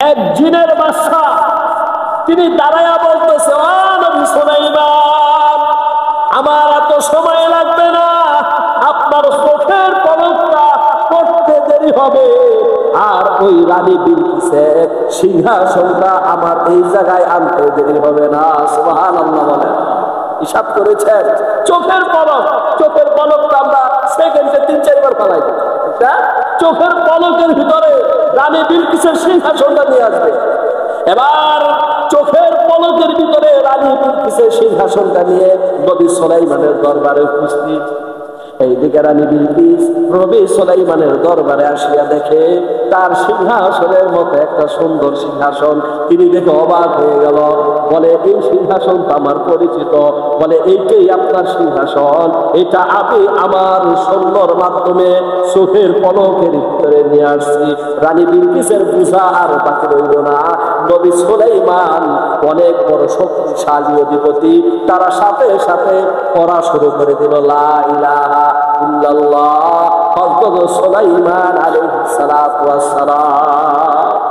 এক জিনের বাদশা তিনি দাঁড়ায়া বলতেছে, ও নবী সুলাইমান, আমার এত সময় লাগবে না, আপনার চোখের পলকটা পড়তে দেরি হবে, আর ওই রানী বিলকিসের সিংহাসনটা আমার এই জায়গায় আনতে দেরি হবে না। সুবহানাল্লাহ বলেন। হিসাব করেছেন? চোখের পলক, চোখের পলকটা আমরা সেকেন্ডে 3-4 বার পালাই, চোখের পলকের ভিতরে রানী বিলকিসের সিংহাসনটা নিয়ে আসবে। এবার চোখের পলকের ভিতরে রানী বিলকিসের সিংহাসনটা নিয়ে নবী সুলাইমানের দরবারে উপস্থিত। এইদিকে রানী বিলকিস নবী সুলাইমানের দরবারে আসিয়া দেখে তার সিংহাসনের মতো একটা সুন্দর সিংহাসন। তিনি দেখে অবাক হয়ে গেল, বলে এই সিংহাসন তো আমার পরিচিত, বলে এইটাই আপনার সিংহাসন, এটা আমি আমার সৈন্যর মাধ্যমে চোখের পলকের ভিতরে নিয়ে আসছি। রানী বিলকিসের বুঝা আর বাকি রইল না, নবী সুলাইমান অনেক বড় শক্তিশালী অধিপতি, তারা সাথে সাথে পড়া শুরু করে দিল, লা ইলাহা ইল্লাল্লাহ হযরত সুলাইমান আলাইহিস সালাতু ওয়াস সালাম।